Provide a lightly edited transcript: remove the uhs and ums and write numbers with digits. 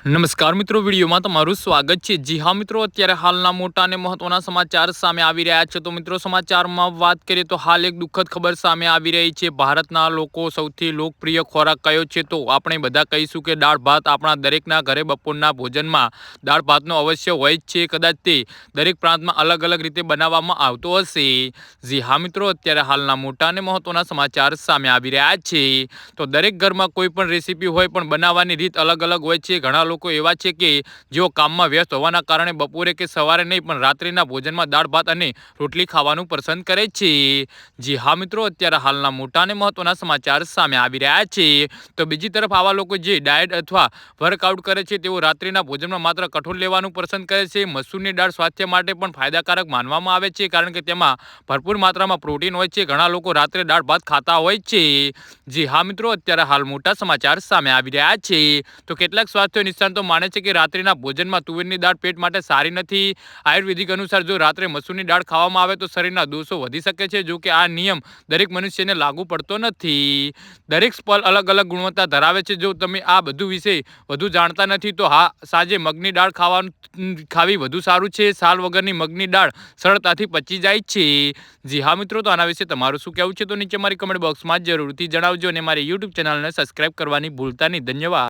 નમસ્કાર મિત્રો, વિડીયોમાં તમારું સ્વાગત છે। જી હા મિત્રો, અત્યારે હાલના મોટા અને મહત્વના સમાચાર સામે આવી રહ્યા છે। તો મિત્રો, સમાચારમાં વાત કરીએ તો હાલ એક દુઃખદ ખબર સામે આવી રહી છે। ભારતના લોકો સૌથી લોકપ્રિય ખોરાક કયો છે? તો આપણે બધા કહીશું કે દાળ ભાત। આપણા દરેકના ઘરે બપોરના ભોજનમાં દાળ ભાતનો અવશ્ય હોય જ છે। કદાચ તે દરેક પ્રાંતમાં અલગ અલગ રીતે બનાવવામાં આવતો હશે। જી હા મિત્રો, અત્યારે હાલના મોટા અને મહત્વના સમાચાર સામે આવી રહ્યા છે। તો દરેક ઘરમાં કોઈ પણ રેસીપી હોય, પણ બનાવવાની રીત અલગ અલગ હોય છે। ઘણા લોકો એવા છે કે જેઓ કામમાં વ્યસ્ત હોવાના કારણે બપોરે કે સવારે નહીં, પણ રાત્રિના ભોજનમાં દાળ ભાત અને રોટલી ખાવાનું પસંદ કરે છે। જી હા મિત્રો, અત્યારે હાલના મોટા અને મહત્વના સમાચાર સામે આવી રહ્યા છે। તો બીજી તરફ આવા લોકો જે ડાયટ અથવા વર્કઆઉટ કરે છે, તેઓ રાત્રિના ભોજનમાં માત્ર કઠોળ લેવાનું પસંદ કરે છે। મસૂરની દાળ સ્વાસ્થ્ય માટે પણ ફાયદાકારક માનવામાં આવે છે, કારણ કે તેમાં ભરપૂર માત્રામાં પ્રોટીન હોય છે। ઘણા લોકો રાત્રે દાળ ભાત ખાતા હોય છે। જી હા મિત્રો, અત્યારે હાલ મોટા સમાચાર સામે આવી રહ્યા છે। તો કેટલાક સ્વાસ્થ્ય નિષ્ણાતો માને છે કે રાત્રિના ભોજનમાં તુવેરની દાળ પેટ માટે સારી નથી। આયુર્વેદિક અનુસાર જો રાત્રે મસૂરની દાળ ખાવામાં આવે તો શરીરના દોષો વધી શકે છે। જો કે આ નિયમ દરેક મનુષ્યને લાગુ પડતો નથી। દરેક ફળ અલગ અલગ ગુણવત્તા ધરાવે છે। જો તમે આ બધું વિશે વધુ જાણતા નથી, તો હા, સાંજે મગની દાળ ખાવી વધુ સારું છે। સાલ વગરની મગની દાળ સરળતાથી પચી જાય છે। જી હા મિત્રો, તો આના વિશે તમારું શું કહેવું છે? તો નીચે મારી કમેન્ટ બોક્સમાં જરૂરથી જણાવજો, અને મારી યુટ્યુબ ચેનલને સબસ્ક્રાઇબ કરવાની ભૂલતા નહીં। ધન્યવાદ।